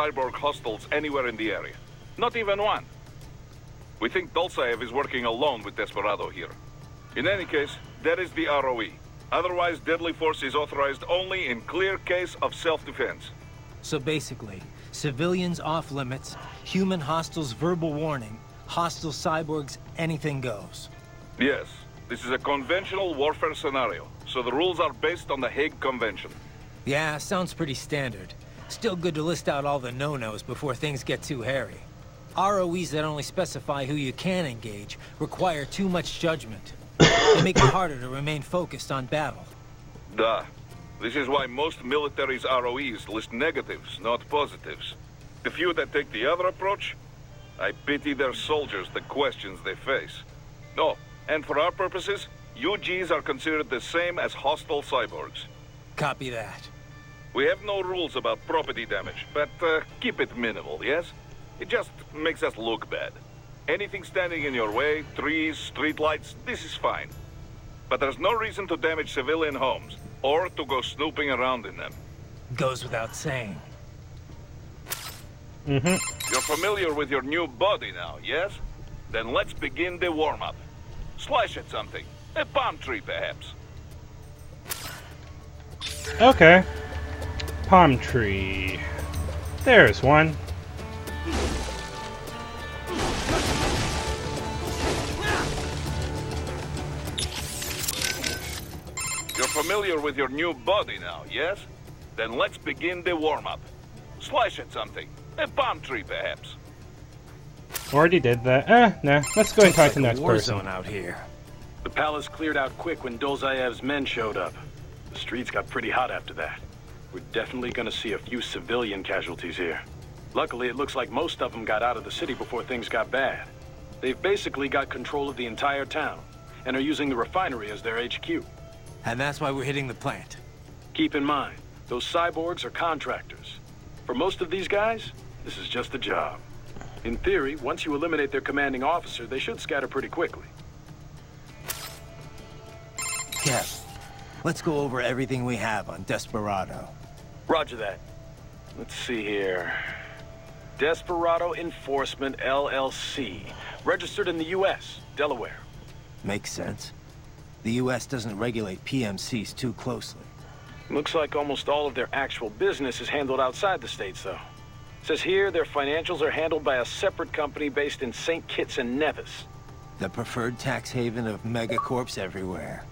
cyborg hostiles anywhere in the area. Not even one. We think Dolzaev is working alone with Desperado here. In any case, that is the ROE. Otherwise, deadly force is authorized only in clear case of self-defense. So basically, civilians off limits, human hostiles verbal warning, hostile cyborgs, anything goes. Yes, this is a conventional warfare scenario, so the rules are based on the Hague Convention. Yeah, sounds pretty standard. Still good to list out all the no-nos before things get too hairy. ROEs that only specify who you can engage require too much judgment. They make it harder to remain focused on battle. Duh. This is why most militaries' ROEs list negatives, not positives. The few that take the other approach, I pity their soldiers the questions they face. No, and for our purposes, UGs are considered the same as hostile cyborgs. Copy that. We have no rules about property damage, but keep it minimal, yes? It just makes us look bad. Anything standing in your way, trees, streetlights, this is fine. But there's no reason to damage civilian homes, or to go snooping around in them. Goes without saying. You're familiar with your new body now, yes? Then let's begin the warm-up. Slash at something. A palm tree, perhaps. Okay. Palm tree. There's one. You're familiar with your new body now, yes? Then let's begin the warm-up. Slash at something. A palm tree, perhaps. Already did that. Nah. Let's go and talk to the next war person. zone out here. The palace cleared out quick when Dolzaev's men showed up. The streets got pretty hot after that. We're definitely gonna see a few civilian casualties here. Luckily, it looks like most of them got out of the city before things got bad. They've basically got control of the entire town, and are using the refinery as their HQ. And that's why we're hitting the plant. Keep in mind, those cyborgs are contractors. For most of these guys, this is just a job. In theory, once you eliminate their commanding officer, they should scatter pretty quickly. Kev, let's go over everything we have on Desperado. Roger that. Let's see here. Desperado Enforcement, LLC. Registered in the U.S., Delaware. Makes sense. The U.S. doesn't regulate PMCs too closely. Looks like almost all of their actual business is handled outside the States, though. Says here their financials are handled by a separate company based in St. Kitts and Nevis. The preferred tax haven of megacorps everywhere.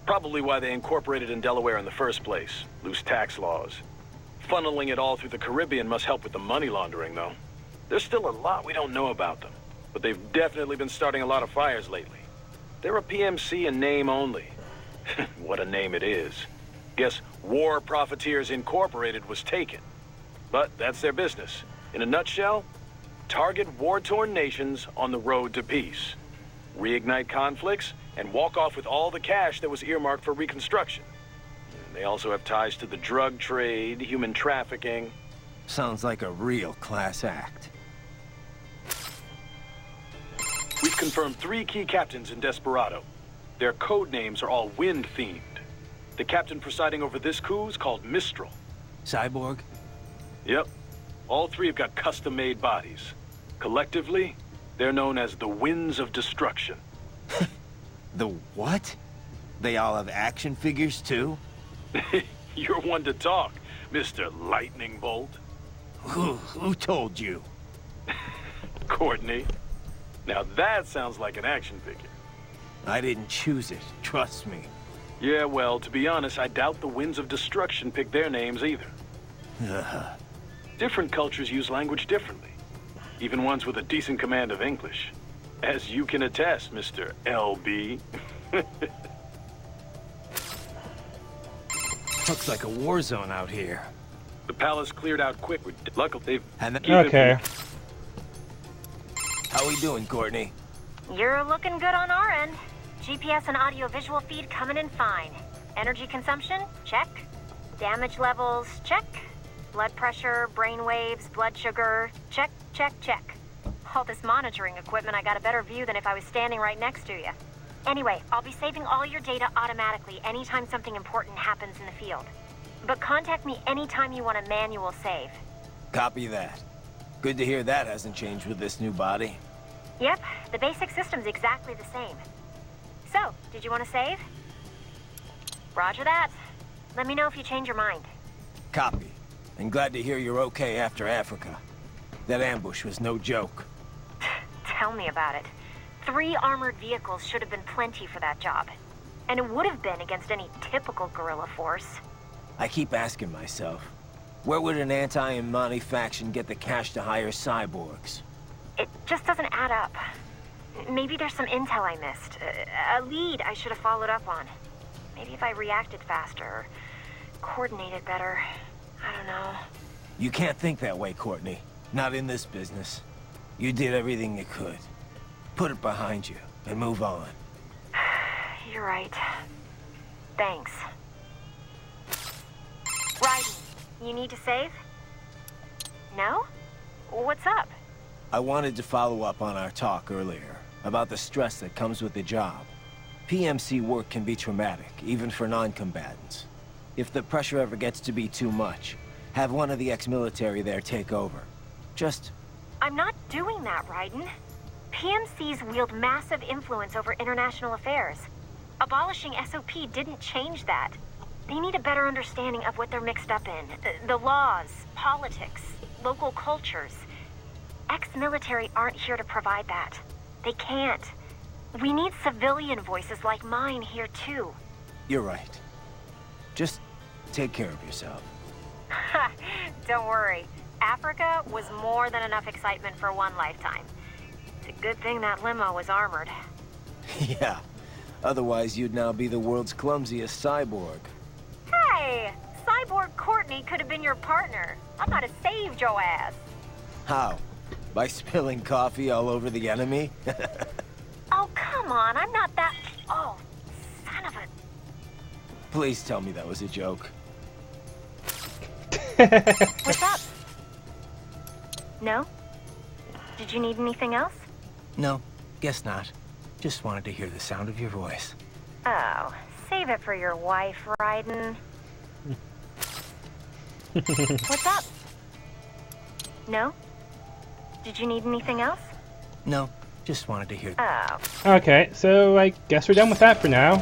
Probably why they incorporated in Delaware in the first place. Loose tax laws. Funneling it all through the Caribbean must help with the money laundering, though. There's still a lot we don't know about them, but they've definitely been starting a lot of fires lately. They're a PMC in name only. What a name it is. Guess War Profiteers Incorporated was taken. But that's their business. In a nutshell, target war-torn nations on the road to peace. Reignite conflicts, and walk off with all the cash that was earmarked for reconstruction. They also have ties to the drug trade, human trafficking. Sounds like a real class act. We've confirmed 3 key captains in Desperado. Their code names are all wind-themed. The captain presiding over this coup is called Mistral. Cyborg? Yep. All 3 have got custom-made bodies. Collectively, they're known as the Winds of Destruction. The what? They all have action figures too? You're one to talk, Mr. Lightning Bolt. Who told you? Courtney. Now that sounds like an action figure. I didn't choose it, trust me. Yeah, well, to be honest, I doubt the Winds of Destruction picked their names either. Different cultures use language differently. Even ones with a decent command of English. As you can attest, Mr. LB. Looks like a war zone out here. The palace cleared out quick. Luckily, they've... Okay. How we doing, Courtney? You're looking good on our end. GPS and audio-visual feed coming in fine. Energy consumption? Check. Damage levels? Check. Blood pressure, brain waves, blood sugar? Check, check, check. All this monitoring equipment, I got a better view than if I was standing right next to you. Anyway, I'll be saving all your data automatically anytime something important happens in the field. But contact me anytime you want a manual save. Copy that. Good to hear that hasn't changed with this new body. Yep, the basic system's exactly the same. So, did you want to save? Roger that. Let me know if you change your mind. Copy. And glad to hear you're okay after Africa. That ambush was no joke. Tell me about it. 3 armored vehicles should have been plenty for that job. And it would have been against any typical guerrilla force. I keep asking myself, where would an anti-Imani faction get the cash to hire cyborgs? It just doesn't add up. Maybe there's some intel I missed. A lead I should have followed up on. Maybe if I reacted faster, or coordinated better. I don't know. You can't think that way, Courtney. Not in this business. You did everything you could. Put it behind you and move on. You're right. Thanks. Raiden, you need to save? No? What's up? I wanted to follow up on our talk earlier about the stress that comes with the job. PMC work can be traumatic, even for non-combatants. If the pressure ever gets to be too much, have one of the ex-military there take over. Just... I'm not doing that, Raiden. PMCs wield massive influence over international affairs. Abolishing SOP didn't change that. They need a better understanding of what they're mixed up in. The laws, politics, local cultures. Ex-military aren't here to provide that. They can't. We need civilian voices like mine here too. You're right. Just take care of yourself. Don't worry. Africa was more than enough excitement for one lifetime. It's a good thing that limo was armored. Yeah. Otherwise, you'd now be the world's clumsiest cyborg. Hey! Cyborg Courtney could have been your partner. I thought have saved your ass. How? By spilling coffee all over the enemy? Oh, come on. I'm not that... Oh, son of a... Please tell me that was a joke. What's up? No? Did you need anything else? No, guess not. Just wanted to hear the sound of your voice. Oh, save it for your wife, Raiden. What's up? No? Did you need anything else? No, just wanted to hear... Oh. Okay, so I guess we're done with that for now.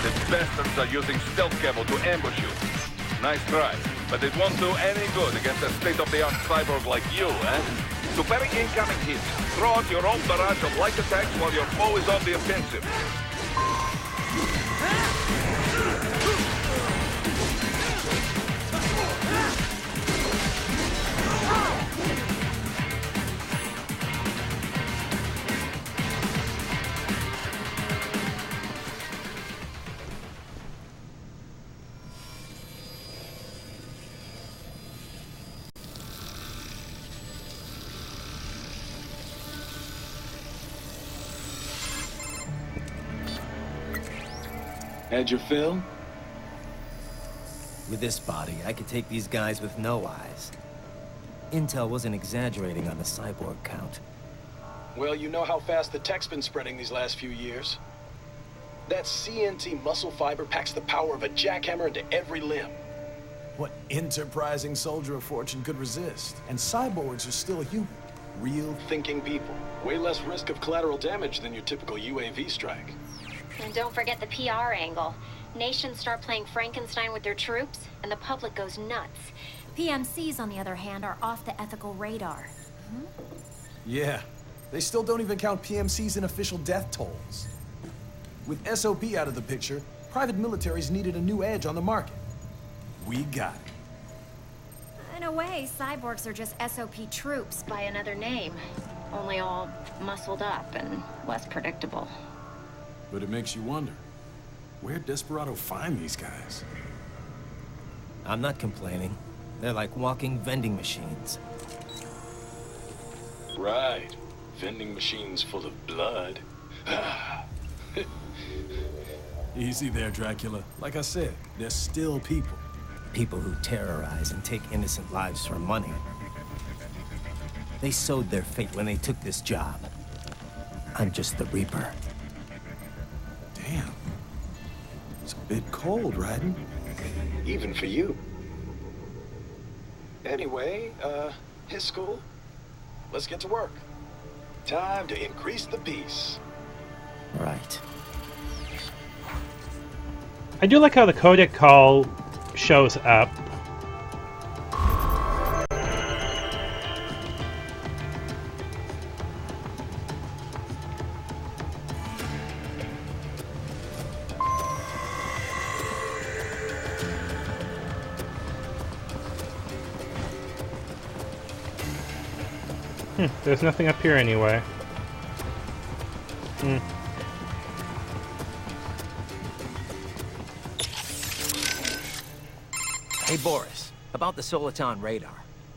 The bastards are using stealth cable to ambush you. Nice try, but it won't do any good against a state-of-the-art cyborg like you, eh? To parry incoming hits, throw out your own barrage of light attacks while your foe is on the offensive. Had your fill? With this body, I could take these guys with no eyes. Intel wasn't exaggerating on the cyborg count. Well, you know how fast the tech's been spreading these last few years. That CNT muscle fiber packs the power of a jackhammer into every limb. What enterprising soldier of fortune could resist? And cyborgs are still human. Real Thinking people. Way less risk of collateral damage than your typical UAV strike. And don't forget the PR angle. Nations start playing Frankenstein with their troops, and the public goes nuts. PMCs, on the other hand, are off the ethical radar. Yeah. They still don't even count PMCs in official death tolls. With SOP out of the picture, private militaries needed a new edge on the market. We got it. In a way, cyborgs are just SOP troops By another name, only all muscled up and less predictable. But it makes you wonder, where'd Desperado find these guys? I'm not complaining. They're like walking vending machines. Right. Vending machines full of blood. Easy there, Dracula. Like I said, they're still people. People who terrorize and take innocent lives for money. They sowed their fate when they took this job. I'm just the Reaper. Damn. It's a bit cold, Raiden. Even for you. Anyway, his school? Let's get to work. Time to increase the peace. Right. I do like how the codec call shows up. There's nothing up here anyway. Hey Boris, about the Soliton radar.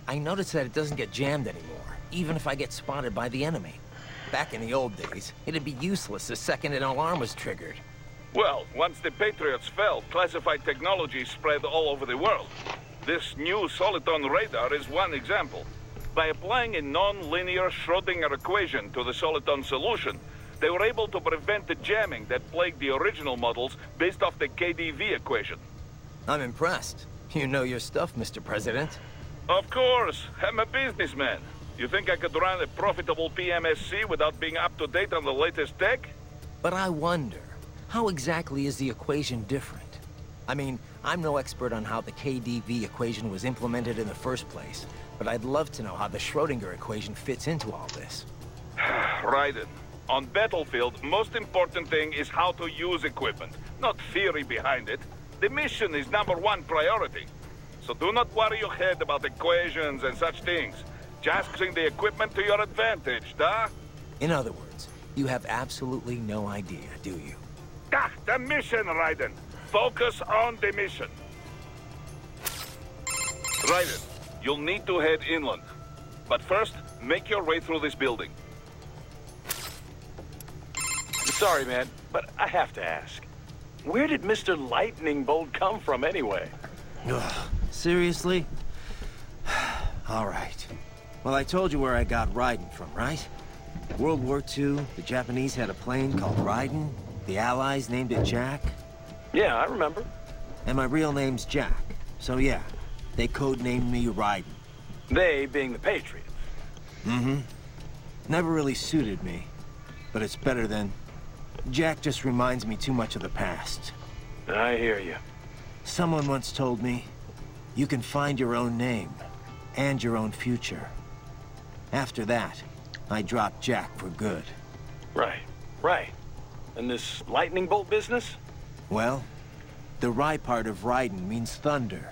I noticed that it doesn't get jammed anymore, even if I get spotted by the enemy. Back in the old days, it'd be useless the second an alarm was triggered. Well, once the Patriots fell, classified technology spread all over the world. This new Soliton radar is one example. By applying a non-linear Schrödinger equation to the Soliton solution, they were able to prevent the jamming that plagued the original models based off the KDV equation. I'm impressed. You know your stuff, Mr. President. Of course, I'm a businessman. You think I could run a profitable PMSC without being up to date on the latest tech? But I wonder, how exactly is the equation different? I mean, I'm no expert on how the KDV equation was implemented in the first place, but I'd love to know how the Schrödinger equation fits into all this. Raiden, on battlefield, most important thing is how to use equipment, not theory behind it. The mission is #1 priority. So do not worry your head about equations and such things. Just using the equipment to your advantage, da? In other words, you have absolutely no idea, do you? Ah, the mission, Raiden. Focus on the mission. Raiden, you'll need to head inland. But first, make your way through this building. Sorry, man, but I have to ask. Where did Mr. Lightning Bolt come from anyway? Seriously? All right. Well, I told you where I got Raiden from, right? World War II, the Japanese had a plane called Raiden. The Allies named it Jack. Yeah, I remember. And my real name's Jack. So yeah, they codenamed me Raiden. They being the Patriots. Mm-hmm. Never really suited me. But it's better than... Jack just reminds me too much of the past. I hear you. Someone once told me, you can find your own name, and your own future. After that, I dropped Jack for good. Right, right. And this lightning bolt business? Well, the Rai part of Raiden means thunder,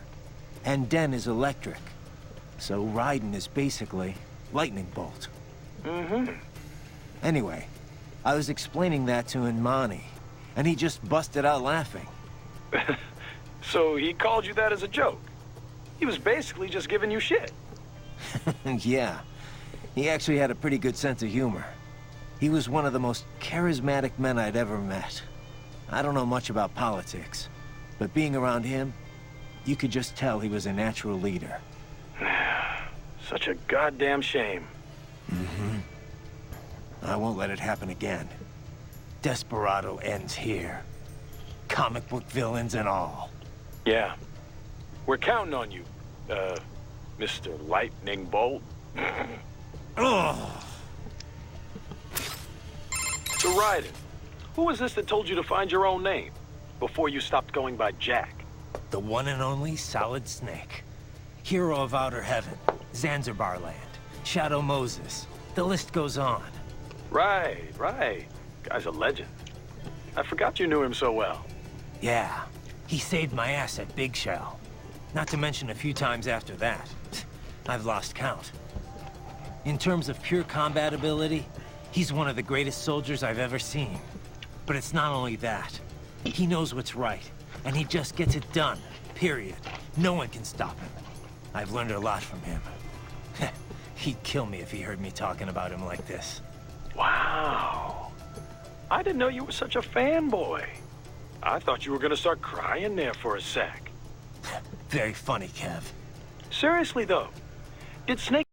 and Den is electric. So Raiden is basically lightning bolt. Mm-hmm. Anyway, I was explaining that to Inmani, and he just busted out laughing. So he called you that as a joke? He was basically just giving you shit. Yeah, he actually had a pretty good sense of humor. He was one of the most charismatic men I'd ever met. I don't know much about politics, but being around him, you could just tell he was a natural leader. Such a goddamn shame. Mm-hmm. I won't let it happen again. Desperado ends here. Comic book villains and all. Yeah. We're counting on you, Mr. Lightning Bolt. Ugh. So Raiden, who was this that told you to find your own name before you stopped going by Jack? The one and only Solid Snake. Hero of Outer Heaven, Zanzibar Land, Shadow Moses. The list goes on. Right, right. Guy's a legend. I forgot you knew him so well. Yeah, he saved my ass at Big Shell. Not to mention a few times after that. I've lost count. In terms of pure combat ability, he's one of the greatest soldiers I've ever seen. But it's not only that. He knows what's right, and he just gets it done, period. No one can stop him. I've learned a lot from him. He'd kill me if he heard me talking about him like this. Wow. I didn't know you were such a fanboy. I thought you were gonna start crying there for a sec. Very funny, Kev. Seriously, though, did Snake